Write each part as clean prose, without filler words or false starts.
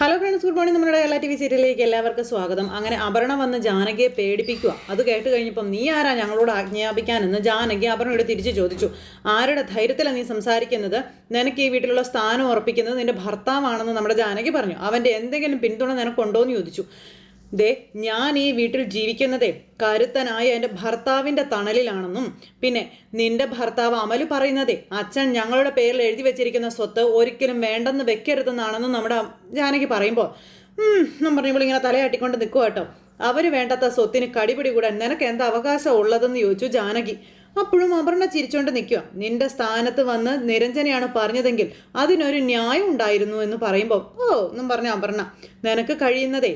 Hello friends, good morning. നമ്മുടെ Kerala TV സീരിയലിലേക്ക് എല്ലാവർക്കും സ്വാഗതം. അങ്ങനെ അപർണ വന്ന് ജാനകിയെ പേടിപ്പിക്കുക. അത് കേട്ട് കഴിഞ്ഞപ്പം നീ ആരാ ഞങ്ങളോട് ആജ്ഞാപിക്കാനെന്ന് ജാനകി അപർണയോട് തിരിച്ചു ചോദിച്ചു. ആരുടെ ധൈര്യത്തിലാണ് നീ സംസാരിക്കുന്നത്? നിനക്ക് ഈ വീട്ടിലുള്ള സ്ഥാനം ഉറപ്പിക്കുന്നത് നിന്റെ ഭർത്താവാണെന്ന് നമ്മുടെ ജാനകി പറഞ്ഞു. അവൻ്റെ എന്തെങ്കിലും പിന്തുണ നിനക്കുണ്ടോ എന്ന് ചോദിച്ചു. ദേ, ഞാൻ ഈ വീട്ടിൽ ജീവിക്കുന്നതേ കരുത്തനായ എൻ്റെ ഭർത്താവിൻ്റെ തണലിലാണെന്നും പിന്നെ നിന്റെ ഭർത്താവ് അമല് പറയുന്നതേ അച്ഛൻ ഞങ്ങളുടെ പേരിൽ എഴുതി വെച്ചിരിക്കുന്ന സ്വത്ത് ഒരിക്കലും വേണ്ടെന്ന് വെക്കരുതെന്നാണെന്നും നമ്മുടെ ജാനകി പറയുമ്പോൾ എന്നും പറയുമ്പോൾ ഇങ്ങനെ തലയാട്ടിക്കൊണ്ട് നിൽക്കുക കേട്ടോ. അവർ വേണ്ടാത്ത സ്വത്തിന് കടിപിടി കൂടാൻ നിനക്ക് എന്താ അവകാശം ഉള്ളതെന്ന് ചോദിച്ചു ജാനകി. അപ്പോഴും അപർണ ചിരിച്ചോണ്ട് നിൽക്കുക. നിന്റെ സ്ഥാനത്ത് വന്ന് നിരഞ്ജനയാണ് പറഞ്ഞതെങ്കിൽ അതിനൊരു ന്യായം ഉണ്ടായിരുന്നു എന്ന് പറയുമ്പോൾ എന്നും പറഞ്ഞ അപർണ, നിനക്ക് കഴിയുന്നതേ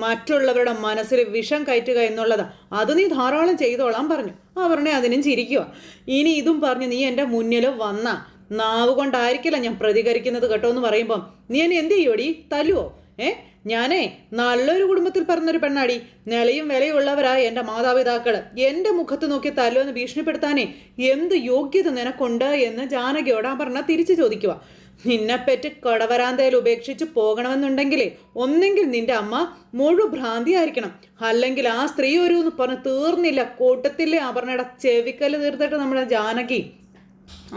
മറ്റുള്ളവരുടെ മനസ്സിൽ വിഷം കയറ്റുക എന്നുള്ളതാ. അത് നീ ധാരാളം ചെയ്തോളാം പറഞ്ഞു. അപർണ അതിനും ചിരിക്കുക. ഇനി ഇതും പറഞ്ഞ് നീ എൻ്റെ മുന്നിൽ വന്ന നാവ് കൊണ്ടായിരിക്കില്ല ഞാൻ പ്രതികരിക്കുന്നത് കേട്ടോ എന്ന് പറയുമ്പം നീ എന്നെ എന്ത് ചെയ്യോടി? തല്ലുവോ? ഞാനേ നല്ലൊരു കുടുംബത്തിൽ പറഞ്ഞൊരു പെണ്ണാടി. നിലയും വിലയുള്ളവരായ എൻ്റെ മാതാപിതാക്കള് എൻ്റെ മുഖത്ത് നോക്കി തല്ലുവെന്ന് ഭീഷണിപ്പെടുത്താനേ എന്ത് യോഗ്യത നിനക്കുണ്ട് എന്ന് ജാനകിയോട് അപർണ തിരിച്ചു ചോദിക്കുക. നിന്നെപ്പറ്റി കടവരാന്തയിൽ ഉപേക്ഷിച്ച് പോകണമെന്നുണ്ടെങ്കിലേ ഒന്നെങ്കിൽ നിന്റെ അമ്മ മുഴുഭ്രാന്തിയായിരിക്കണം, അല്ലെങ്കിൽ ആ സ്ത്രീ ഒരു എന്ന് പറഞ്ഞ് തീർന്നില്ല കൂട്ടത്തിലെ അപർണയുടെ ചെവിക്കല് തീർത്തിട്ട് നമ്മുടെ ജാനകി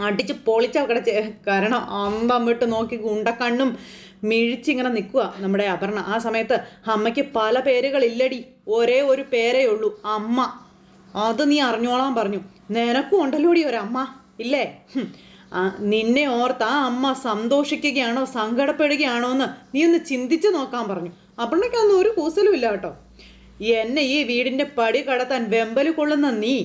അടിച്ച് പൊളിച്ചവിടെ കാരണം അന്തം വിട്ട് നോക്കി ഉണ്ടക്കണ്ണും മിഴിച്ചിങ്ങനെ നിൽക്കുക നമ്മുടെ അപർണ. ആ സമയത്ത് അമ്മയ്ക്ക് പല പേരുകളില്ലടി, ഒരേ ഒരു പേരേ ഉള്ളൂ, അമ്മ. അത് നീ അറിഞ്ഞോളാൻ പറഞ്ഞു. നിനക്കും ഉണ്ടല്ലോടി ഒരമ്മ ഇല്ലേ? നിന്നെ ഓർത്ത് ആ അമ്മ സന്തോഷിക്കുകയാണോ സങ്കടപ്പെടുകയാണോ എന്ന് നീ ഒന്ന് ചിന്തിച്ച് നോക്കാൻ പറഞ്ഞു. അപർണയ്ക്കൊന്നും ഒരു കൂസലും ഇല്ല കേട്ടോ. എന്നെ ഈ വീടിൻ്റെ പടി കടത്താൻ വെമ്പല് കൊള്ളുന്ന നീ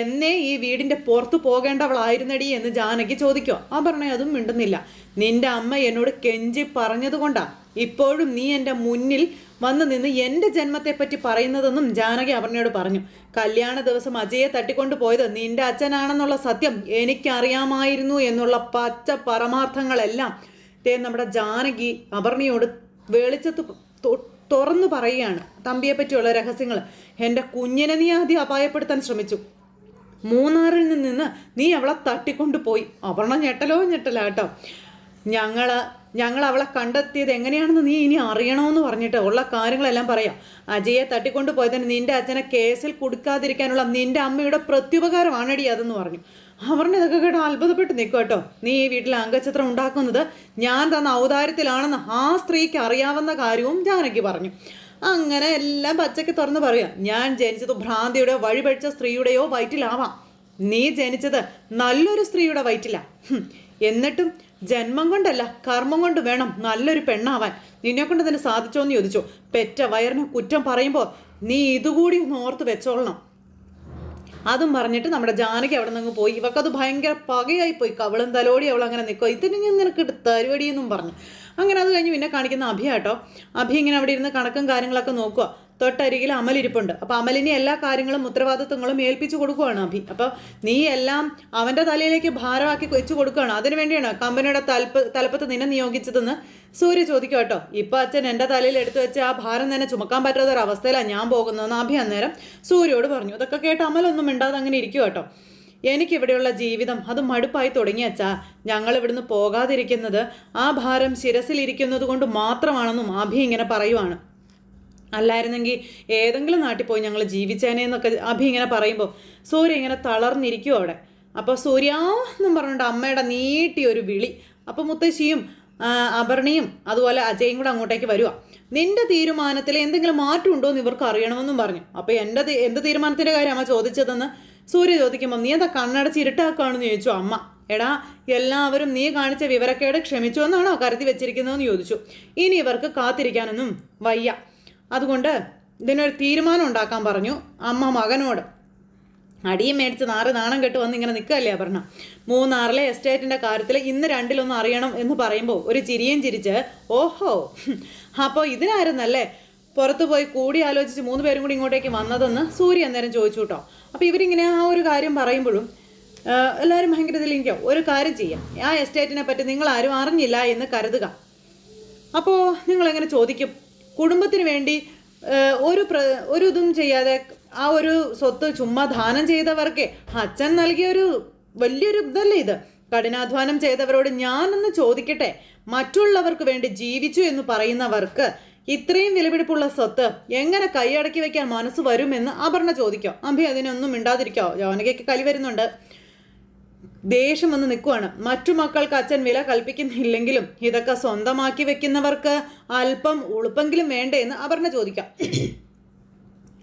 എന്നെ ഈ വീടിൻ്റെ പുറത്ത് പോകേണ്ടവളായിരുന്നടി എന്ന് ജാനകി ചോദിക്കോ. അപർണ അതും മിണ്ടുന്നില്ല. നിന്റെ അമ്മ എന്നോട് കെഞ്ചി പറഞ്ഞതുകൊണ്ടാ ഇപ്പോഴും നീ എൻ്റെ മുന്നിൽ വന്ന് നിന്ന് എൻ്റെ ജന്മത്തെപ്പറ്റി പറയുന്നതെന്നും ജാനകി അപർണയോട് പറഞ്ഞു. കല്യാണ ദിവസം അജയെ തട്ടിക്കൊണ്ടു പോയത് നിന്റെ അച്ഛനാണെന്നുള്ള സത്യം എനിക്കറിയാമായിരുന്നു എന്നുള്ള പച്ച പരമാർത്ഥങ്ങളെല്ലാം നമ്മുടെ ജാനകി അപർണയോട് വെളിച്ചത്ത് തുറന്നു പറയുകയാണ്. തമ്പിയെ പറ്റിയുള്ള രഹസ്യങ്ങൾ. എൻ്റെ കുഞ്ഞിനെ നീ ആദ്യം അപായപ്പെടുത്താൻ ശ്രമിച്ചു. മൂന്നാറിൽ നിന്ന് നീ അവളെ തട്ടിക്കൊണ്ടു പോയി. അപർണ ഞെട്ടല കേട്ടോ. ഞങ്ങൾ അവളെ കണ്ടെത്തിയത് എങ്ങനെയാണെന്ന് നീ ഇനി അറിയണമെന്ന് പറഞ്ഞിട്ട് ഉള്ള കാര്യങ്ങളെല്ലാം പറയാം. അജയെ തട്ടിക്കൊണ്ടു പോയതിന് നിന്റെ അച്ഛനെ കേസിൽ കൊടുക്കാതിരിക്കാനുള്ള നിന്റെ അമ്മയുടെ പ്രത്യുപകാരമാണടി അതെന്ന് പറഞ്ഞു. അപർണ ഇതൊക്കെ കേട്ടോ അത്ഭുതപ്പെട്ട് നിൽക്കും കേട്ടോ. നീ ഈ വീട്ടിൽ അംഗചിത്രം ഉണ്ടാക്കുന്നത് ഞാൻ തന്ന ഔദാര്യത്തിലാണെന്ന് ആ സ്ത്രീക്ക് അറിയാവുന്ന കാര്യവും ജാനകി പറഞ്ഞു. അങ്ങനെ എല്ലാം പച്ചയ്ക്ക് തുറന്ന് പറയാം. ഞാൻ ജനിച്ചത് ഭ്രാന്തിയുടെയോ വഴിപഴിച്ച സ്ത്രീയുടെയോ വയറ്റിലാവാം. നീ ജനിച്ചത് നല്ലൊരു സ്ത്രീയുടെ വയറ്റില. എന്നിട്ടും ജന്മം കൊണ്ടല്ല കർമ്മം കൊണ്ട് വേണം നല്ലൊരു പെണ്ണാവാൻ. നിന്നെ കൊണ്ട് തന്നെ സാധിച്ചോന്ന് ചോദിച്ചു. പെറ്റ വയറിന് കുറ്റം പറയുമ്പോൾ നീ ഇതുകൂടി ഒന്ന് ഓർത്ത് വെച്ചോളണം. അതും പറഞ്ഞിട്ട് നമ്മുടെ ജാനകി അവിടെ നിന്ന് പോയി. ഇവക്കത് ഭയങ്കര പകയായി പോയി. കവളും തലോടി അവൾ അങ്ങനെ നിൽക്കുക. ഇതിന് ഞാൻ നിനക്ക് തരുവടിയെന്നും പറഞ്ഞു. അങ്ങനെ അത് കഴിഞ്ഞ് പിന്നെ കാണിക്കുന്ന അഭി കേട്ടോ. അഭി ഇങ്ങനെ അവിടെ ഇരുന്ന് കണക്കും കാര്യങ്ങളൊക്കെ നോക്കുക. തൊട്ടരികിൽ അമലിരിപ്പുണ്ട്. അപ്പോൾ അമലിനെ എല്ലാ കാര്യങ്ങളും ഉത്തരവാദിത്വങ്ങളും ഏൽപ്പിച്ചു കൊടുക്കുകയാണ് അഭി. അപ്പോൾ നീ എല്ലാം അവൻ്റെ തലയിലേക്ക് ഭാരമാക്കി വെച്ചു കൊടുക്കുകയാണ്. അതിനു വേണ്ടിയാണ് കമ്പനിയുടെ തലപ്പത്ത് നിന്നെ നിയോഗിച്ചതെന്ന് സൂര്യ ചോദിക്കും കേട്ടോ. ഇപ്പം അച്ഛൻ എൻ്റെ തലയിൽ എടുത്തു വെച്ച് ആ ഭാരം തന്നെ ചുമക്കാൻ പറ്റാത്ത ഒരു അവസ്ഥയിലാണ് ഞാൻ പോകുന്നതെന്ന് അഭി അന്നേരം സൂര്യയോട് പറഞ്ഞു. ഇതൊക്കെ കേട്ട് അമലൊന്നും മിണ്ടാതെ അങ്ങനെ ഇരിക്കും കേട്ടോ. എനിക്കിവിടെയുള്ള ജീവിതം അത് മടുപ്പായി തുടങ്ങി അച്ഛാ. ഞങ്ങൾ ഇവിടുന്ന് പോകാതിരിക്കുന്നത് ആ ഭാരം ശിരസിലിരിക്കുന്നത് കൊണ്ട് മാത്രമാണെന്നും അഭി ഇങ്ങനെ പറയുവാണ്. അല്ലായിരുന്നെങ്കിൽ ഏതെങ്കിലും നാട്ടിൽ പോയി ഞങ്ങൾ ജീവിച്ചേനേന്നൊക്കെ അഭി ഇങ്ങനെ പറയുമ്പോൾ സൂര്യ ഇങ്ങനെ തളർന്നിരിക്കും അവിടെ. അപ്പോൾ സൂര്യ എന്നും പറഞ്ഞിട്ട് അമ്മയുടെ നീട്ടിയൊരു വിളി. അപ്പോൾ മുത്തശ്ശിയും അപർണയും അതുപോലെ അജയും കൂടെ അങ്ങോട്ടേക്ക് വരുക. നിന്റെ തീരുമാനത്തിൽ എന്തെങ്കിലും മാറ്റം ഉണ്ടോ എന്ന് ഇവർക്ക് അറിയണമെന്നും പറഞ്ഞു. അപ്പോൾ എന്ത് തീരുമാനത്തിൻ്റെ കാര്യം അമ്മ ചോദിച്ചതെന്ന് സൂര്യ ചോദിക്കുമ്പോൾ നീ എന്താ കണ്ണടച്ച് ഇരുട്ടാക്കുകയാണെന്ന് ചോദിച്ചു അമ്മ. എടാ, എല്ലാവരും നീ കാണിച്ച വിവരക്കേട് ക്ഷമിച്ചു എന്നാണോ കരുതി വെച്ചിരിക്കുന്നതെന്ന് ചോദിച്ചു. ഇനി ഇവർക്ക് കാത്തിരിക്കാനൊന്നും വയ്യ. അതുകൊണ്ട് ഇതിനൊരു തീരുമാനം ഉണ്ടാക്കാൻ പറഞ്ഞു അമ്മ മകനോട്. അടിയും മേടിച്ച് നാണം കെട്ട് വന്ന് ഇങ്ങനെ നിൽക്കുകയല്ലേ അപർണ. മൂന്നാറിലെ എസ്റ്റേറ്റിൻ്റെ കാര്യത്തിൽ ഇന്ന് രണ്ടിലൊന്നും അറിയണം എന്ന് പറയുമ്പോൾ ഒരു ചിരിയും ചിരിച്ച് ഓഹോ അപ്പോൾ ഇതിനായിരുന്നല്ലേ പുറത്തു പോയി കൂടി ആലോചിച്ച് 3 പേരും കൂടി ഇങ്ങോട്ടേക്ക് വന്നതെന്ന് സൂര്യ അന്നേരം ചോദിച്ചു കേട്ടോ. അപ്പോൾ ഇവരിങ്ങനെ ആ ഒരു കാര്യം പറയുമ്പോഴും എല്ലാവരും ഭയങ്കര ഇതിലിരിക്കും. ഒരു കാര്യം ചെയ്യാം, ആ എസ്റ്റേറ്റിനെ പറ്റി നിങ്ങളാരും അറിഞ്ഞില്ല എന്ന് കരുതുക. അപ്പോൾ നിങ്ങളെങ്ങനെ ചോദിക്കും? കുടുംബത്തിന് വേണ്ടി ഒരു ഇതും ചെയ്യാതെ ആ ഒരു സ്വത്ത് ചുമ്മാ ദാനം ചെയ്തവർക്ക് അച്ഛൻ നൽകിയൊരു വലിയൊരു ഇതല്ലേ ഇത്. കഠിനാധ്വാനം ചെയ്തവരോട് ഞാനൊന്ന് ചോദിക്കട്ടെ, മറ്റുള്ളവർക്ക് വേണ്ടി ജീവിച്ചു എന്ന് പറയുന്നവർക്ക് ഇത്രയും വിലപിടിപ്പുള്ള സ്വത്ത് എങ്ങനെ കൈയടക്കി വെക്കാൻ മനസ്സ് വരുമെന്ന് അപർണ ചോദിക്കോ? അഭി അതിനൊന്നും മിണ്ടാതിരിക്കോ? ജാനകിക്ക് കലി വരുന്നുണ്ട്, ദേഷ്യം വന്ന് നിൽക്കുവാണ്. മറ്റു മക്കൾക്ക് അച്ഛൻ വില കൽപ്പിക്കുന്നില്ലെങ്കിലും ഇതൊക്കെ സ്വന്തമാക്കി വെക്കുന്നവർക്ക് അല്പം ഉളുപ്പെങ്കിലും വേണ്ടേ എന്ന് അപർണ ചോദിക്കാം.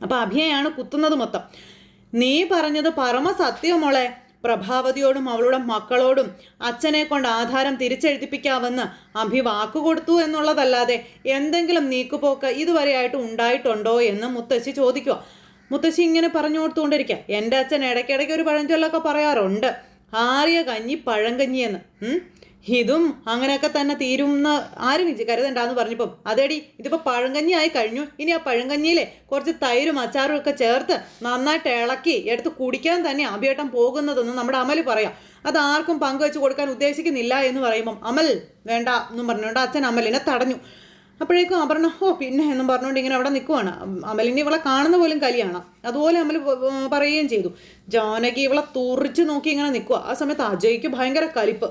അപ്പൊ അഭിയാണ് കുത്തുന്നത് മൊത്തം. നീ പറഞ്ഞത് പരമസത്യം മോളെ. പ്രഭാവതിയോടും അവളുടെ മക്കളോടും അച്ഛനെ കൊണ്ട് ആധാരം തിരിച്ചെഴുതിപ്പിക്കാമെന്ന് അഭി വാക്കുകൊടുത്തു എന്നുള്ളതല്ലാതെ എന്തെങ്കിലും നീക്കുപോക്ക് ഇതുവരെയായിട്ട് ഉണ്ടായിട്ടുണ്ടോ എന്ന് മുത്തശ്ശി ചോദിക്കുക. മുത്തശ്ശി ഇങ്ങനെ പറഞ്ഞു കൊടുത്തുകൊണ്ടിരിക്കുക. എൻ്റെ അച്ഛൻ ഇടയ്ക്കിടയ്ക്ക് ഒരു പഴഞ്ചൊല്ലൊക്കെ പറയാറുണ്ട്, ആറിയ കഞ്ഞി പഴങ്കഞ്ഞിയെന്ന്. ഇതും അങ്ങനെയൊക്കെ തന്നെ തീരുമെന്ന് ആരും കരുതണ്ടെന്ന് പറഞ്ഞപ്പം അതേടി ഇതിപ്പോൾ പഴങ്കഞ്ഞി ആയി കഴിഞ്ഞു. ഇനി ആ പഴങ്കഞ്ഞിയിലെ കുറച്ച് തൈരും അച്ചാറും ഒക്കെ ചേർത്ത് നന്നായിട്ട് ഇളക്കി എടുത്ത് കുടിക്കാൻ തന്നെ അഭിയേട്ടൻ പോകുന്നതെന്ന് നമ്മുടെ അമൽ പറയാം. അത് ആർക്കും പങ്കുവെച്ച് കൊടുക്കാൻ ഉദ്ദേശിക്കുന്നില്ല എന്ന് പറയുമ്പം അമൽ വേണ്ട എന്നും പറഞ്ഞുകൊണ്ട് അച്ഛൻ അമലിനെ തടഞ്ഞു. അപ്പോഴേക്കും അപർണ പിന്നെ എന്നും പറഞ്ഞുകൊണ്ട് ഇങ്ങനെ അവിടെ നിൽക്കുവാണ്. അമലിനെ ഇവളെ കാണുന്ന പോലും കലിയാണ്. അതുപോലെ അമൽ പറയുകയും ചെയ്തു. ജാനകി ഇവളെ തുറിച്ച് നോക്കി ഇങ്ങനെ നിൽക്കുക. ആ സമയത്ത് അജയ്ക്ക് ഭയങ്കര കലിപ്പ്.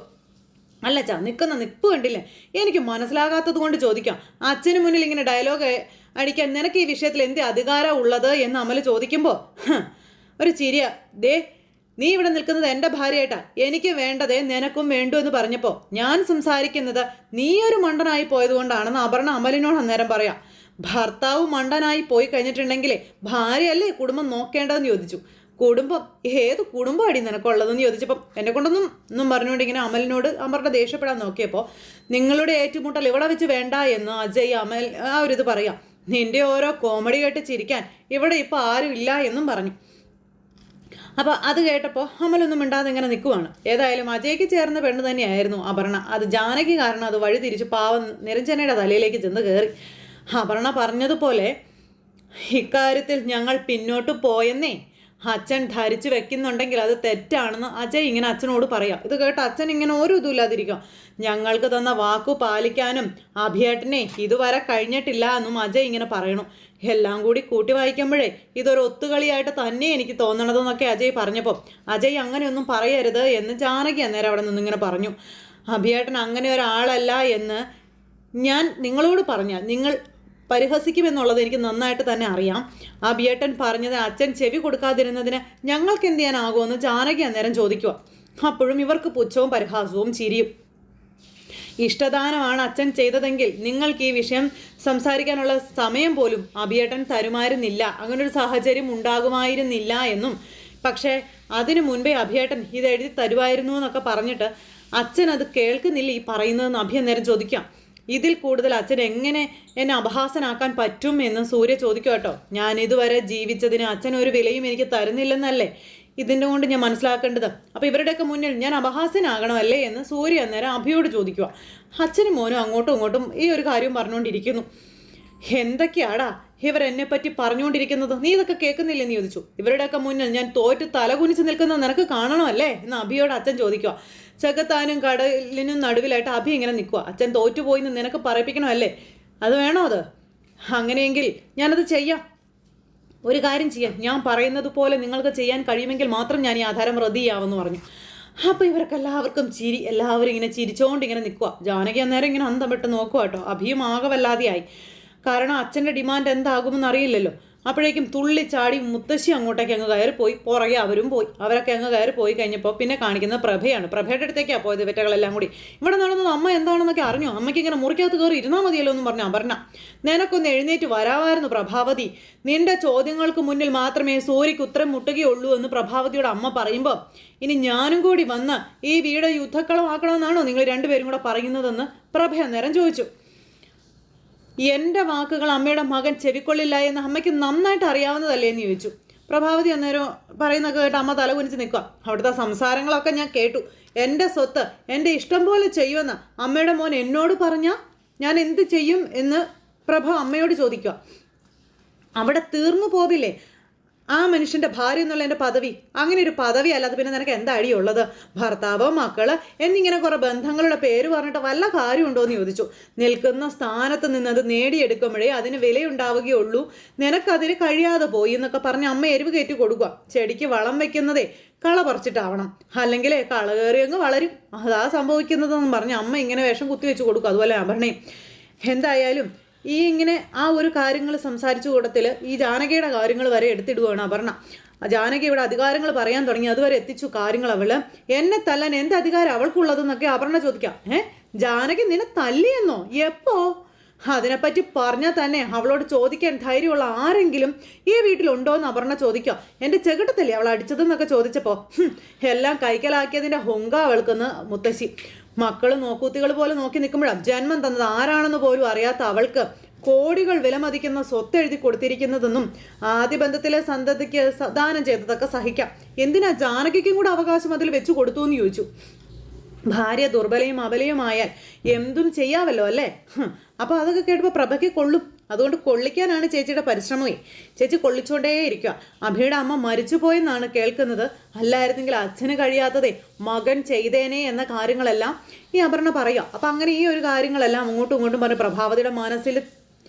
അല്ല ചാ, നിൽക്കുന്ന നിപ്പ് കണ്ടില്ലേ? എനിക്ക് മനസ്സിലാകാത്തത് കൊണ്ട് ചോദിക്കാം, അച്ഛന് മുന്നിൽ ഇങ്ങനെ ഡയലോഗ് അടിക്കാൻ നിനക്ക് ഈ വിഷയത്തിൽ എന്ത് അധികാരം ഉള്ളത് എന്ന് അമൽ ചോദിക്കുമ്പോൾ ഒരു ചിരിയ. ദേ, നീ ഇവിടെ നിൽക്കുന്നത് എൻ്റെ ഭാര്യയായിട്ടാ, എനിക്ക് വേണ്ടതേ നിനക്കും വേണ്ടു എന്ന് പറഞ്ഞപ്പോൾ ഞാൻ സംസാരിക്കുന്നത് നീ ഒരു മണ്ടനായി പോയതുകൊണ്ടാണെന്ന് അപർണ അമലിനോട് അന്നേരം പറയാം. ഭർത്താവ് മണ്ടനായി പോയി കഴിഞ്ഞിട്ടുണ്ടെങ്കിലേ ഭാര്യയല്ലേ കുടുംബം നോക്കേണ്ടതെന്ന് ചോദിച്ചു. കുടുംബം? ഏത് കുടുംബം അടി നിനക്കുള്ളതെന്ന് ചോദിച്ചപ്പം എന്നെ കൊണ്ടൊന്നും പറഞ്ഞുകൊണ്ട് ഇങ്ങനെ അമലിനോട് അമറിനെ ദേഷ്യപ്പെടാൻ നോക്കിയപ്പോൾ നിങ്ങളുടെ ഏറ്റുമുട്ടൽ ഇവിടെ വെച്ച് വേണ്ട എന്ന് അജയ് അമൽ ആ ഒരു ഇത് പറയാം. നിന്റെ ഓരോ കോമഡി കേട്ട് ചിരിക്കാൻ ഇവിടെ ഇപ്പോൾ ആരും ഇല്ല എന്നും പറഞ്ഞു. അപ്പോൾ അത് കേട്ടപ്പോൾ അമലൊന്നും മിണ്ടാതെ ഇങ്ങനെ നിൽക്കുവാണ്. ഏതായാലും അജയ്ക്ക് ചേർന്ന പെണ്ണ് തന്നെയായിരുന്നു അപർണ. അത് ജാനകി കാരണം അത് വഴി തിരിച്ച് പാവം നിരഞ്ജനയുടെ തലയിലേക്ക് ചെന്ന് കയറി. അപർണ പറഞ്ഞതുപോലെ ഇക്കാര്യത്തിൽ ഞങ്ങൾ പിന്നോട്ട് പോയെന്നേ അച്ഛൻ ധരിച്ചു വെക്കുന്നുണ്ടെങ്കിൽ അത് തെറ്റാണെന്ന് അജയ് ഇങ്ങനെ അച്ഛനോട് പറയാം. ഇത് കേട്ട് അച്ഛൻ ഇങ്ങനെ ഒരു ഇതുമില്ലാതിരിക്കും. ഞങ്ങൾക്ക് തന്ന വാക്കു പാലിക്കാനും അഭിയേട്ടനെ ഇതുവരെ കഴിഞ്ഞിട്ടില്ല എന്നും അജയ് ഇങ്ങനെ പറയണു. എല്ലാം കൂടി കൂട്ടി വായിക്കുമ്പോഴേ ഇതൊരു ഒത്തുകളിയായിട്ട് തന്നെ എനിക്ക് തോന്നണതെന്നൊക്കെ അജയ് പറഞ്ഞപ്പോൾ അജയ് അങ്ങനെയൊന്നും പറയരുത് എന്ന് ജാനകി അന്നേരം അവിടെ നിന്നിങ്ങനെ പറഞ്ഞു. അഭിയേട്ടൻ അങ്ങനെ ഒരാളല്ല എന്ന് ഞാൻ നിങ്ങളോട് പറഞ്ഞാൽ നിങ്ങൾ പരിഹസിക്കുമെന്നുള്ളത് എനിക്ക് നന്നായിട്ട് തന്നെ അറിയാം. ആ ബിയേട്ടൻ പറഞ്ഞത് അച്ഛൻ ചെവി കൊടുക്കാതിരുന്നതിന് ഞങ്ങൾക്ക് എന്ത് ചെയ്യാനാകുമെന്ന് ജാനകി അന്നേരം ചോദിക്കുക. അപ്പോഴും ഇവർക്ക് പുച്ഛവും പരിഹാസവും ചിരിയും. ഇഷ്ടദാനമാണ് അച്ഛൻ ചെയ്തതെങ്കിൽ നിങ്ങൾക്ക് ഈ വിഷയം സംസാരിക്കാനുള്ള സമയം പോലും അഭിയേട്ടൻ തരുമായിരുന്നില്ല, അങ്ങനൊരു സാഹചര്യം ഉണ്ടാകുമായിരുന്നില്ല എന്നും പക്ഷേ അതിനു മുൻപേ അഭിയേട്ടൻ ഇത് എഴുതി തരുമായിരുന്നു എന്നൊക്കെ പറഞ്ഞിട്ട് അച്ഛൻ അത് കേൾക്കുന്നില്ല ഈ പറയുന്നതെന്ന് അഭി അന്നേരം ചോദിക്കാം. ഇതിൽ കൂടുതൽ അച്ഛൻ എങ്ങനെ എന്നെ അപഹാസനാക്കാൻ പറ്റും എന്ന് സൂര്യ ചോദിക്കും കേട്ടോ. ഞാൻ ഇതുവരെ ജീവിച്ചതിന് അച്ഛൻ ഒരു വിലയും എനിക്ക് തരുന്നില്ലെന്നല്ലേ ഇതിൻ്റെ കൊണ്ട് ഞാൻ മനസ്സിലാക്കേണ്ടത്. അപ്പോൾ ഇവരുടെയൊക്കെ മുന്നിൽ ഞാൻ അപഹാസ്യനാകണമല്ലേ എന്ന് സൂര്യ അന്നേരം അഭിയോട് ചോദിക്കുക. അച്ഛനും മോനും അങ്ങോട്ടും ഇങ്ങോട്ടും ഈ ഒരു കാര്യം പറഞ്ഞുകൊണ്ടിരിക്കുന്നു. എന്തൊക്കെയാടാ ഇവരെന്നെ പറ്റി പറഞ്ഞുകൊണ്ടിരിക്കുന്നത്, നീ ഇതൊക്കെ കേൾക്കുന്നില്ലെന്ന് ചോദിച്ചു. ഇവരുടെയൊക്കെ മുന്നിൽ ഞാൻ തോറ്റ് തലകുനിച്ച് നിൽക്കുന്നത് നിനക്ക് കാണണമല്ലേ എന്ന് അഭിയോട് അച്ഛൻ ചോദിക്കുക. ചെകുത്താനും കടലിനും നടുവിലായിട്ട് അഭി ഇങ്ങനെ നിൽക്കുക. അച്ഛൻ തോറ്റുപോയി എന്ന് നിനക്ക് പറയിപ്പിക്കണമല്ലേ? അത് വേണോ? അത് അങ്ങനെയെങ്കിൽ ഞാനത് ചെയ്യാം. ഒരു കാര്യം ചെയ്യാം, ഞാൻ പറയുന്നത് പോലെ നിങ്ങൾക്ക് ചെയ്യാൻ കഴിയുമെങ്കിൽ മാത്രം ഞാൻ ഈ ആധാരം റദ്ദ് ചെയ്യാമെന്ന് പറഞ്ഞു. അപ്പോൾ ഇവർക്ക് എല്ലാവർക്കും ചിരി, എല്ലാവരും ഇങ്ങനെ ചിരിച്ചുകൊണ്ട് ഇങ്ങനെ നിൽക്കുക. ജാനകി അന്നേരം ഇങ്ങനെ അന്തം വിട്ട് നോക്കുക കേട്ടോ. അഭിയും ആകെ വല്ലാതെയായി. കാരണം അച്ഛൻ്റെ ഡിമാൻഡ് എന്താകുമെന്ന് അറിയില്ലല്ലോ. അപ്പോഴേക്കും തുള്ളിച്ചാടി മുത്തശ്ശി അങ്ങോട്ടേക്ക് അങ്ങ് കയറിപ്പോയി. പുറകെ അവരും പോയി. അവരൊക്കെ അങ്ങ് കയറിപ്പോയി കഴിഞ്ഞപ്പോൾ പിന്നെ കാണിക്കുന്നത് പ്രഭയാണ്. പ്രഭയുടെ അടുത്തേക്കാണ് പോയത് ഇവറ്റകളെല്ലാം കൂടി. ഇവിടെ നടന്നത് അമ്മ എന്താണെന്നൊക്കെ അറിഞ്ഞു. അമ്മയ്ക്ക് ഇങ്ങനെ മുറിക്കകത്ത് കയറി ഇരുന്നാൽ മതിയല്ലോ എന്ന് പറഞ്ഞു അപർണ. നിനക്കൊന്ന് എഴുന്നേറ്റ് വരാമായിരുന്നു പ്രഭാവതി. നിന്റെ ചോദ്യങ്ങൾക്ക് മുന്നിൽ മാത്രമേ സൂര്യക്ക് ഉത്തരം മുട്ടുകയുള്ളൂ എന്ന് പ്രഭാവതിയോട് അമ്മ പറയുമ്പോൾ ഇനി ഞാനും കൂടി വന്ന് ഈ വീട് യുദ്ധക്കളമാക്കണമെന്നാണോ നിങ്ങൾ രണ്ടുപേരും കൂടെ പറയുന്നതെന്ന് പ്രഭ അന്നേരം ചോദിച്ചു. എൻ്റെ വാക്കുകൾ അമ്മയുടെ മകൻ ചെവിക്കൊള്ളില്ല എന്ന് അമ്മയ്ക്ക് നന്നായിട്ട് അറിയാവുന്നതല്ലേ എന്ന് ചോദിച്ചു. പ്രഭാവതി അന്നേരം പറയുന്നൊക്കെ കേട്ട് അമ്മ തല കുനിച്ച് നിൽക്കുക. അവിടുത്തെ സംസാരങ്ങളൊക്കെ ഞാൻ കേട്ടു. എൻ്റെ സ്വത്ത് എൻ്റെ ഇഷ്ടം പോലെ ചെയ്യുമെന്ന് അമ്മയുടെ മോൻ എന്നോട് പറഞ്ഞാൽ ഞാൻ എന്ത് ചെയ്യും എന്ന് പ്രഭ അമ്മയോട് ചോദിക്കുക. അവിടെ തീർന്നു പോവില്ലേ ആ മനുഷ്യൻ്റെ ഭാര്യ എന്നുള്ള എൻ്റെ പദവി? അങ്ങനെ ഒരു പദവി അല്ലാതെ പിന്നെ നിനക്ക് എന്താ അടിയുള്ളത്? ഭർത്താവോ മക്കള് എന്നിങ്ങനെ കുറേ ബന്ധങ്ങളുടെ പേര് പറഞ്ഞിട്ട് വല്ല കാര്യമുണ്ടോ എന്ന് ചോദിച്ചു. നിൽക്കുന്ന സ്ഥാനത്ത് നിന്നത് നേടിയെടുക്കുമ്പോഴേ അതിന് വിലയുണ്ടാവുകയുള്ളൂ. നിനക്കതിന് കഴിയാതെ പോയി എന്നൊക്കെ പറഞ്ഞ് അമ്മ എരിവ് കയറ്റി കൊടുക്കുക. ചെടിക്ക് വളം വെക്കുന്നതേ കള പറിച്ചിട്ടാവണം, അല്ലെങ്കിൽ കള കയറി അങ്ങ് വളരും, അതാ സംഭവിക്കുന്നതെന്ന് പറഞ്ഞ് അമ്മ ഇങ്ങനെ വേഷം കുത്തിവെച്ച് കൊടുക്കും. അതുപോലെ അപർണയും. എന്തായാലും ഈ ഇങ്ങനെ ആ ഒരു കാര്യങ്ങൾ സംസാരിച്ച കൂട്ടത്തിൽ ഈ ജാനകിയുടെ കാര്യങ്ങൾ വരെ എടുത്തിടുകയാണ് അപർണ. ജാനകി ഇവിടെ അധികാരങ്ങൾ പറയാൻ തുടങ്ങി, അതുവരെ എത്തിച്ചു കാര്യങ്ങൾ. അവള് എന്നെ തല്ലാൻ എന്ത് അധികാരം അവൾക്കുള്ളതെന്നൊക്കെ അപർണ ചോദിക്കാം. ജാനകി നിന്നെ തല്ലിയെന്നോ? എപ്പോ? അതിനെപ്പറ്റി പറഞ്ഞാൽ തന്നെ അവളോട് ചോദിക്കാൻ ധൈര്യമുള്ള ആരെങ്കിലും ഈ വീട്ടിലുണ്ടോ എന്ന് അപർണ ചോദിക്കാം. എൻ്റെ ചെകിട്ടത്തല്ലേ അവൾ അടിച്ചതെന്നൊക്കെ ചോദിച്ചപ്പോൾ എല്ലാം കൈക്കലാക്കിയതിൻ്റെ ഹുങ്ക അവൾക്കെന്ന് മുത്തശ്ശി. മക്കൾ നോക്കൂത്തികൾ പോലെ നോക്കി നിൽക്കുമ്പോഴാണ് ജന്മം തന്നത് ആരാണെന്ന് പോലും അറിയാത്ത അവൾക്ക് കോടികൾ വിലമതിക്കുന്ന സ്വത്ത് എഴുതി കൊടുത്തിരിക്കുന്നതെന്നും ആദ്യ ബന്ധത്തിലെ സന്തതിക്ക് ദാനം ചെയ്തതൊക്കെ സഹിക്കാം. എന്തിനാ ജാനകിക്കും കൂടെ അവകാശം അതിൽ വെച്ചു കൊടുത്തു എന്ന് ചോദിച്ചു. ഭാര്യ ദുർബലയും അബലയുമായാൽ എന്തും ചെയ്യാമല്ലോ അല്ലേ? അപ്പോൾ അതൊക്കെ കേട്ടപ്പോൾ പ്രഭയ്ക്ക് കൊള്ളും. അതുകൊണ്ട് കൊള്ളിക്കാനാണ് ചേച്ചിയുടെ പരിശ്രമമേ. ചേച്ചി കൊള്ളിച്ചുകൊണ്ടേ ഇരിക്കുക. അഭിയുടെ അമ്മ മരിച്ചുപോയെന്നാണ് കേൾക്കുന്നത്. അല്ലായിരുന്നെങ്കിൽ അച്ഛന് കഴിയാത്തതേ മകൻ ചെയ്തേനെ എന്ന കാര്യങ്ങളെല്ലാം ഈ അപർണ പറയുക. അപ്പം അങ്ങനെ ഈ ഒരു കാര്യങ്ങളെല്ലാം അങ്ങോട്ടും ഇങ്ങോട്ടും പറഞ്ഞ് പ്രഭാവതിയുടെ മനസ്സിൽ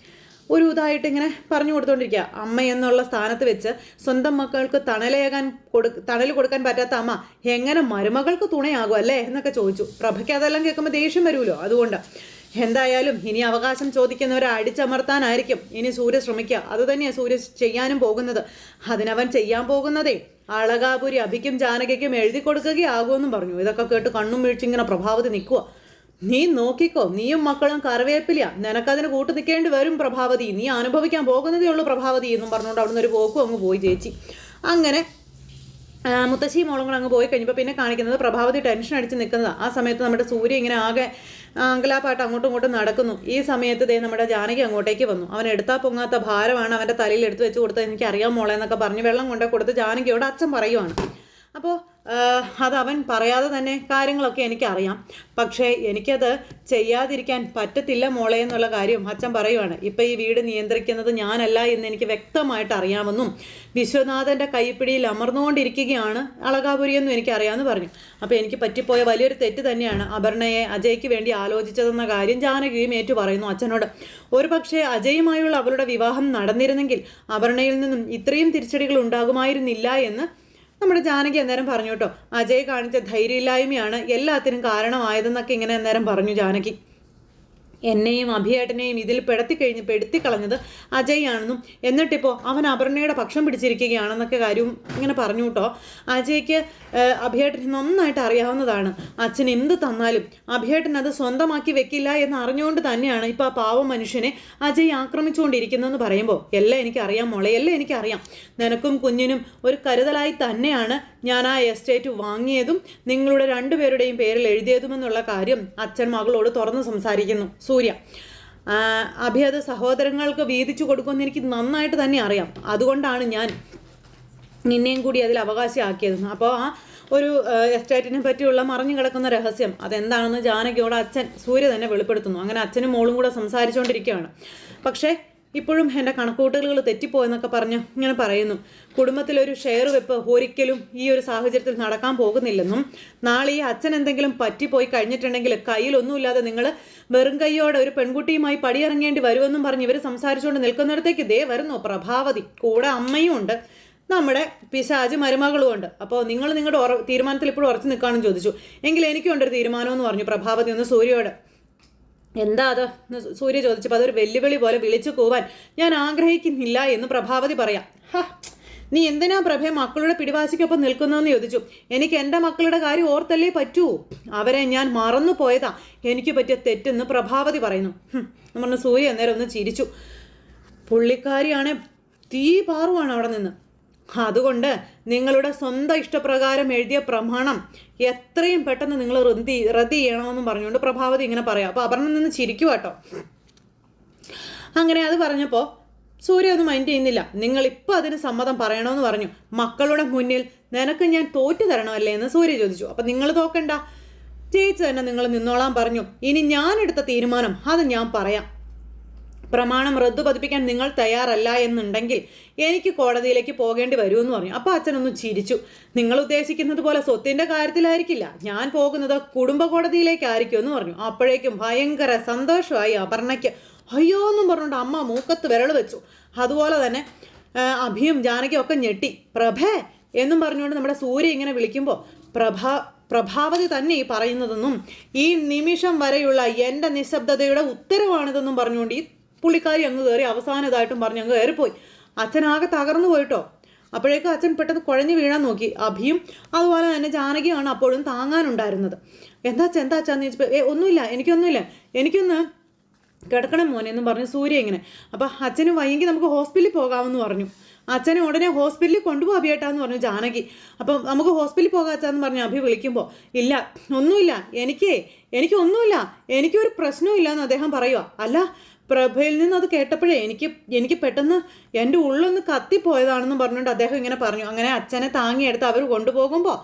ഒരു ഇതായിട്ട് ഇങ്ങനെ പറഞ്ഞു കൊടുത്തോണ്ടിരിക്കുക. അമ്മ എന്നുള്ള സ്ഥാനത്ത് വെച്ച് സ്വന്തം മക്കൾക്ക് തണൽ കൊടുക്കാൻ പറ്റാത്ത അമ്മ എങ്ങനെ മരുമകൾക്ക് തുണയാകും അല്ലേ എന്നൊക്കെ ചോദിച്ചു. പ്രഭയ്ക്ക് അതെല്ലാം കേൾക്കുമ്പോൾ ദേഷ്യം വരുമല്ലോ. അതുകൊണ്ട് എന്തായാലും ഇനി അവകാശം ചോദിക്കുന്നവരെ അടിച്ചമർത്താനായിരിക്കും ഇനി സൂര്യ ശ്രമിക്കുക. അത് തന്നെയാണ് സൂര്യ ചെയ്യാനും പോകുന്നത്. അതിനവൻ ചെയ്യാൻ പോകുന്നതേ അളകാപുരി അഭിക്കും ജാനകിക്കും എഴുതി കൊടുക്കുകയാകുമെന്നും പറഞ്ഞു. ഇതൊക്കെ കേട്ട് കണ്ണും വീഴ്ചിങ്ങനെ പ്രഭാവതി നിൽക്കുക. നീ നോക്കിക്കോ, നീയും മക്കളും കറിവേപ്പില്ല, നിനക്കതിന് കൂട്ടു നിൽക്കേണ്ടി വരും പ്രഭാവതി, നീ അനുഭവിക്കാൻ പോകുന്നതേ ഉള്ളൂ പ്രഭാവതി എന്നും പറഞ്ഞുകൊണ്ട് അവിടുന്ന് ഒരു പോക്കും അങ്ങ് പോയി ചേച്ചി. അങ്ങനെ മുത്തശ്ശി മോളും കൂടെ അങ്ങ് പോയി കഴിഞ്ഞപ്പോൾ പിന്നെ കാണിക്കുന്നത് പ്രഭാവതി ടെൻഷൻ അടിച്ച് നിൽക്കുന്നത്. ആ സമയത്ത് നമ്മുടെ സൂര്യ ഇങ്ങനെ ആകെ അങ്കലാപ്പായിട്ട് അങ്ങോട്ടും ഇങ്ങോട്ടും നടക്കുന്നു. ഈ സമയത്ത് നമ്മുടെ ജാനകി അങ്ങോട്ടേക്ക് വന്നു. അവൻ എടുത്താൽ പൊങ്ങാത്ത ഭാരമാണ് അവൻ്റെ തലയിൽ എടുത്തു വെച്ച് കൊടുത്തത്, എനിക്കറിയാം മോളെ എന്നൊക്കെ പറഞ്ഞ് വെള്ളം കൊണ്ടേ കൊടുത്ത് ജാനകിയോട് അച്ഛൻ പറയുവാണ്. അപ്പോൾ അത് അവൻ പറയാതെ തന്നെ കാര്യങ്ങളൊക്കെ എനിക്കറിയാം, പക്ഷേ എനിക്കത് ചെയ്യാതിരിക്കാൻ പറ്റത്തില്ല മോളെ എന്നുള്ള കാര്യം അച്ഛൻ പറയുവാണ്. ഇപ്പം ഈ വീട് നിയന്ത്രിക്കുന്നത് ഞാനല്ല എന്ന് എനിക്ക് വ്യക്തമായിട്ട് അറിയാമെന്നും വിശ്വനാഥൻ്റെ കൈപ്പിടിയിൽ അമർന്നുകൊണ്ടിരിക്കുകയാണ് അളകാപുരിയെന്നും എനിക്കറിയാമെന്ന് പറഞ്ഞു. അപ്പോൾ എനിക്ക് പറ്റിപ്പോയ വലിയൊരു തെറ്റ് തന്നെയാണ് അപർണയെ അജയ്ക്ക് വേണ്ടി ആലോചിച്ചതെന്ന കാര്യം ജാനകിയും ഏറ്റു പറയുന്നു അച്ഛനോട്. ഒരു പക്ഷേ അജയുമായുള്ള അവളുടെ വിവാഹം നടന്നിരുന്നെങ്കിൽ അപർണയിൽ നിന്നും ഇത്രയും തിരിച്ചടികൾ ഉണ്ടാകുമായിരുന്നില്ല എന്ന് നമ്മുടെ ജാനകി അന്നേരം പറഞ്ഞു കേട്ടോ. അജയ് കാണിച്ച ധൈര്യമില്ലായ്മയാണ് എല്ലാത്തിനും കാരണമായതെന്നൊക്കെ ഇങ്ങനെ അന്നേരം പറഞ്ഞു ജാനകി. എന്നെയും അഭിയേട്ടനെയും ഇതിൽ പെടുത്തിക്കളഞ്ഞത് അജയ് ആണെന്നും എന്നിട്ടിപ്പോൾ അവൻ അപർണയുടെ പക്ഷം പിടിച്ചിരിക്കുകയാണെന്നൊക്കെ കാര്യവും ഇങ്ങനെ പറഞ്ഞു കേട്ടോ. അജയ്ക്ക് അഭിയേട്ടന് നന്നായിട്ട് അറിയാവുന്നതാണ്, അച്ഛൻ എന്ത് തന്നാലും അഭിയേട്ടൻ അത് സ്വന്തമാക്കി വെക്കില്ല എന്ന് അറിഞ്ഞുകൊണ്ട് തന്നെയാണ് ഇപ്പോൾ ആ പാവം മനുഷ്യനെ അജയ് ആക്രമിച്ചുകൊണ്ടിരിക്കുന്നതെന്ന് പറയുമ്പോൾ എല്ലാം എനിക്കറിയാം മോളെ, എല്ലാം എനിക്കറിയാം. നിനക്കും കുഞ്ഞിനും ഒരു കരുതലായി തന്നെയാണ് ഞാൻ ആ എസ്റ്റേറ്റ് വാങ്ങിയതും നിങ്ങളുടെ രണ്ടുപേരുടെയും പേരിൽ എഴുതിയതുമെന്നുള്ള കാര്യം അച്ഛൻ മകളോട് തുറന്ന് സംസാരിക്കുന്നു സൂര്യ. അഭി അത് സഹോദരങ്ങൾക്ക് വീതിച്ചു കൊടുക്കുമെന്ന് എനിക്ക് നന്നായിട്ട് തന്നെ അറിയാം. അതുകൊണ്ടാണ് ഞാൻ നിന്നെയും കൂടി അതിൽ അവകാശമാക്കിയത്. അപ്പോൾ ആ ഒരു എസ്റ്റേറ്റിനെ പറ്റിയുള്ള മറിഞ്ഞു കിടക്കുന്ന രഹസ്യം അതെന്താണെന്ന് ജാനകിയോട് അച്ഛൻ സൂര്യ തന്നെ വെളിപ്പെടുത്തുന്നു. അങ്ങനെ അച്ഛനും മോളും കൂടെ സംസാരിച്ചുകൊണ്ടിരിക്കുകയാണ്. പക്ഷേ ഇപ്പോഴും എൻ്റെ കണക്കുകൂട്ടലുകൾ തെറ്റിപ്പോയെന്നൊക്കെ പറഞ്ഞ് ഇങ്ങനെ പറയുന്നു. കുടുംബത്തിലൊരു ഷെയർ വെപ്പ് ഒരിക്കലും ഈ ഒരു സാഹചര്യത്തിൽ നടക്കാൻ പോകുന്നില്ലെന്നും നാളെ ഈ അച്ഛൻ എന്തെങ്കിലും പറ്റിപ്പോയി കഴിഞ്ഞിട്ടുണ്ടെങ്കിൽ കയ്യിലൊന്നുമില്ലാതെ നിങ്ങൾ വെറും കൈയോടെ ഒരു പെൺകുട്ടിയുമായി പടിയിറങ്ങേണ്ടി വരുമെന്നും പറഞ്ഞ് ഇവർ സംസാരിച്ചുകൊണ്ട് നിൽക്കുന്നിടത്തേക്ക് ദേ വരുന്നു പ്രഭാവതി. കൂടെ അമ്മയും ഉണ്ട്, നമ്മുടെ പിശാച് മരുമകളും ഉണ്ട്. അപ്പോൾ നിങ്ങൾ നിങ്ങളുടെ തീരുമാനത്തിൽ ഇപ്പോഴും ഉറച്ചു നിൽക്കാമെന്ന് ചോദിച്ചു. എങ്കിൽ എനിക്കുണ്ടൊരു തീരുമാനമെന്ന് പറഞ്ഞു പ്രഭാവതി ഒന്ന് സൂര്യയോട്. എന്താ അത് സൂര്യ ചോദിച്ചപ്പോൾ അതൊരു വെല്ലുവിളി പോലെ വിളിച്ചു കൂവാൻ ഞാൻ ആഗ്രഹിക്കുന്നില്ല എന്ന് പ്രഭാവതി പറയാം. നീ എന്തിനാ പ്രഭയെ മക്കളുടെ പിടിവാശിക്കൊപ്പം നിൽക്കുന്നതെന്ന് ചോദിച്ചു. എനിക്ക് എൻ്റെ മക്കളുടെ കാര്യം ഓർത്തല്ലേ പറ്റൂ, അവരെ ഞാൻ മറന്നു പോയതാ എനിക്ക് പറ്റിയ തെറ്റെന്ന് പ്രഭാവതി പറയുന്നു. നമ്മൾ സൂര്യ അന്നേരം ഒന്ന് ചിരിച്ചു. പുള്ളിക്കാരിയാണെ തീ പാറുവാണ് അവിടെ നിന്ന്. അതുകൊണ്ട് നിങ്ങളുടെ സ്വന്തം ഇഷ്ടപ്രകാരം എഴുതിയ പ്രമാണം എത്രയും പെട്ടെന്ന് നിങ്ങൾ റദ്ദ് ചെയ്യണമെന്നും പറഞ്ഞുകൊണ്ട് പ്രഭാവതി ഇങ്ങനെ പറയാം. അപ്പോൾ അപർണ നിന്ന് ചിരിക്കുക കേട്ടോ. അങ്ങനെ അത് പറഞ്ഞപ്പോൾ സൂര്യ ഒന്നും മൈൻഡ് ചെയ്യുന്നില്ല. നിങ്ങളിപ്പോൾ അതിന് സമ്മതം പറയണമെന്ന് പറഞ്ഞു. മക്കളുടെ മുന്നിൽ നിനക്ക് ഞാൻ തോറ്റു തരണമല്ലേ എന്ന് സൂര്യ ചോദിച്ചു. അപ്പം നിങ്ങൾ തോക്കണ്ട, ജയിച്ച് തന്നെ നിങ്ങൾ നിന്നോളാൻ പറഞ്ഞു. ഇനി ഞാനെടുത്ത തീരുമാനം അത് ഞാൻ പറയാം. പ്രമാണം റദ്ദു പതിപ്പിക്കാൻ നിങ്ങൾ തയ്യാറല്ല എന്നുണ്ടെങ്കിൽ എനിക്ക് കോടതിയിലേക്ക് പോകേണ്ടി വരുമെന്ന് പറഞ്ഞു. അപ്പോൾ അച്ഛനൊന്ന് ചിരിച്ചു. നിങ്ങൾ ഉദ്ദേശിക്കുന്നത് പോലെ സ്വത്തിൻ്റെ കാര്യത്തിലായിരിക്കില്ല ഞാൻ പോകുന്നത്, കുടുംബ കോടതിയിലേക്കായിരിക്കും എന്ന് പറഞ്ഞു. അപ്പോഴേക്കും ഭയങ്കര സന്തോഷമായി അപർണയ്ക്ക്. അയ്യോ എന്നും പറഞ്ഞുകൊണ്ട് അമ്മ മൂക്കത്ത് വിരൽ വെച്ചു. അതുപോലെ തന്നെ അഭിയും ജാനകിയും ഒക്കെ ഞെട്ടി. പ്രഭേ എന്നും പറഞ്ഞുകൊണ്ട് നമ്മുടെ സൂര്യ ഇങ്ങനെ വിളിക്കുമ്പോൾ പ്രഭാവതി തന്നെ ഈ പറയുന്നതെന്നും ഈ നിമിഷം വരെയുള്ള എൻ്റെ നിശബ്ദതയുടെ ഉത്തരവാണിതെന്നും പറഞ്ഞുകൊണ്ട് ഈ പുള്ളിക്കാരി അങ്ങ് കയറി അവസാനതായിട്ടും പറഞ്ഞ് അങ്ങ് കയറിപ്പോയി. അച്ഛനാകെ തകർന്നു പോയിട്ടോ. അപ്പോഴേക്കും അച്ഛൻ പെട്ടെന്ന് കുഴഞ്ഞു വീഴാൻ നോക്കി. അഭിയും അതുപോലെ തന്നെ ജാനകിയാണ് അപ്പോഴും താങ്ങാനുണ്ടായിരുന്നത്. എന്താച്ചാന്ന് ചോദിച്ചപ്പോൾ ഒന്നുമില്ല, എനിക്കൊന്ന് കിടക്കണം മോനെ എന്നും പറഞ്ഞു സൂര്യ ഇങ്ങനെ. അപ്പം അച്ഛന് വയ്യെങ്കിൽ നമുക്ക് ഹോസ്പിറ്റലിൽ പോകാമെന്ന് പറഞ്ഞു. അച്ഛനെ ഉടനെ ഹോസ്പിറ്റലിൽ കൊണ്ടുപോകാം അഭിയേട്ടാന്ന് പറഞ്ഞു ജാനകി. അപ്പം നമുക്ക് ഹോസ്പിറ്റലിൽ പോകാച്ചാന്ന് പറഞ്ഞു അഭി വിളിക്കുമ്പോൾ. ഇല്ല, ഒന്നുമില്ല, എനിക്കൊന്നുമില്ല, എനിക്കൊരു പ്രശ്നവും ഇല്ലയെന്ന് അദ്ദേഹം പറയുക. അല്ല, പ്രഭയിൽ നിന്ന് അത് കേട്ടപ്പോഴേ എനിക്ക് പെട്ടെന്ന് എൻ്റെ ഉള്ളൊന്ന് കത്തിപ്പോയതാണെന്ന് പറഞ്ഞുകൊണ്ട് അദ്ദേഹം ഇങ്ങനെ പറഞ്ഞു. അങ്ങനെ അച്ഛനെ താങ്ങിയെടുത്ത് അവർ കൊണ്ടുപോകുമ്പോൾ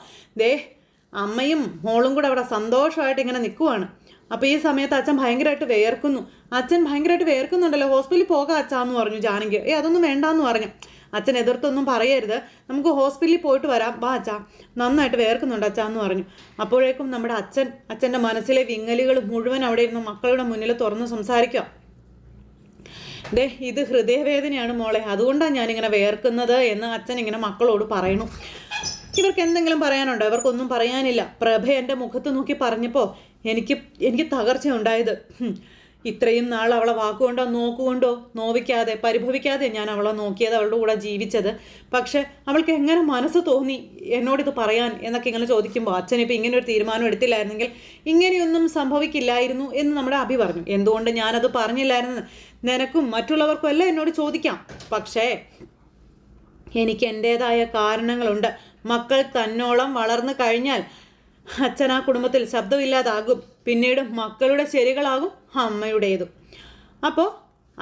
അമ്മയും മോളും കൂടെ അവിടെ സന്തോഷമായിട്ട് ഇങ്ങനെ നിൽക്കുവാണ്. അപ്പോൾ ഈ സമയത്ത് അച്ഛൻ ഭയങ്കരമായിട്ട് വേർക്കുന്നുണ്ടല്ലോ, ഹോസ്പിറ്റലിൽ പോകാം അച്ഛാന്ന് പറഞ്ഞു ജാനകി. അതൊന്നും വേണ്ടാന്ന് പറഞ്ഞു. അച്ഛൻ എതിർത്തൊന്നും പറയരുത്, നമുക്ക് ഹോസ്പിറ്റലിൽ പോയിട്ട് വരാം, വാ അച്ഛാ, നന്നായിട്ട് വേർക്കുന്നുണ്ട് അച്ഛാന്ന് പറഞ്ഞു. അപ്പോഴേക്കും നമ്മുടെ അച്ഛൻ്റെ മനസ്സിലെ വിങ്ങലുകൾ മുഴുവൻ അവിടെ ഇരുന്ന് മക്കളുടെ മുന്നിൽ തുറന്ന് സംസാരിക്കുക. ഇത് ഹൃദയവേദനയാണ് മോളെ, അതുകൊണ്ടാണ് ഞാനിങ്ങനെ വേർക്കുന്നത് എന്ന് അച്ഛൻ ഇങ്ങനെ മക്കളോട് പറയണു. ഇവർക്ക് എന്തെങ്കിലും പറയാനുണ്ടോ? ഇവർക്കൊന്നും പറയാനില്ല. പ്രഭ എൻ്റെ മുഖത്ത് നോക്കി പറഞ്ഞപ്പോൾ എനിക്ക് തകർച്ചയുണ്ടായത്. ഇത്രയും നാൾ അവളെ വാക്കുകൊണ്ടോ നോക്കുകൊണ്ടോ നോവിക്കാതെ പരിഭവിക്കാതെ ഞാൻ അവളെ നോക്കിയത്, അവളുടെ കൂടെ ജീവിച്ചത്. പക്ഷെ അവൾക്ക് എങ്ങനെ മനസ്സ് തോന്നി എന്നോടിത് പറയാൻ എന്നൊക്കെ ഇങ്ങനെ ചോദിക്കുമ്പോൾ അച്ഛനിപ്പോൾ ഇങ്ങനെ ഒരു തീരുമാനം എടുത്തില്ലായിരുന്നെങ്കിൽ ഇങ്ങനെയൊന്നും സംഭവിക്കില്ലായിരുന്നു എന്ന് നമ്മുടെ അഭി പറഞ്ഞു. എന്തുകൊണ്ട് ഞാനത് പറഞ്ഞില്ലായിരുന്നു? നിനക്കും മറ്റുള്ളവർക്കും എല്ലാം എന്നോട് ചോദിക്കാം. പക്ഷേ എനിക്ക് എൻ്റേതായ കാരണങ്ങളുണ്ട്. മക്കൾ തന്നോളം വളർന്നു കഴിഞ്ഞാൽ അച്ഛൻ ആ കുടുംബത്തിൽ ശബ്ദമില്ലാതാകും. പിന്നീട് മക്കളുടെ ശരികളാകും അമ്മയുടേതും. അപ്പോൾ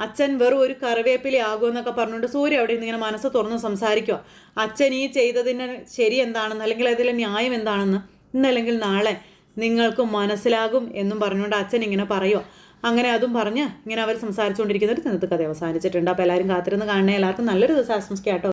അച്ഛൻ വെറും ഒരു കറിവേപ്പില ആകുമെന്നൊക്കെ പറഞ്ഞുകൊണ്ട് സൂര്യ അവിടെ ഇങ്ങനെ മനസ്സ് തുറന്ന് സംസാരിക്കുക. അച്ഛൻ ഈ ചെയ്തതിന് ശരി എന്താണെന്ന് അല്ലെങ്കിൽ അതിലെ ന്യായം എന്താണെന്ന് ഇന്നല്ലെങ്കിൽ നാളെ നിങ്ങൾക്ക് മനസ്സിലാകും എന്നും പറഞ്ഞുകൊണ്ട് അച്ഛൻ ഇങ്ങനെ പറയുക. അങ്ങനെ അതും പറഞ്ഞ് ഇങ്ങനെ അവർ സംസാരിച്ചുകൊണ്ടിരിക്കുന്നൊരു ഇന്നത്തെ കഥ അവസാനിച്ചിട്ടുണ്ട്. അപ്പോൾ എല്ലാവരും കാത്തിരുന്ന് കാണണേ. എല്ലാവർക്കും നല്ലൊരു ദിവസം ആശംസിക്കാം കേട്ടോ.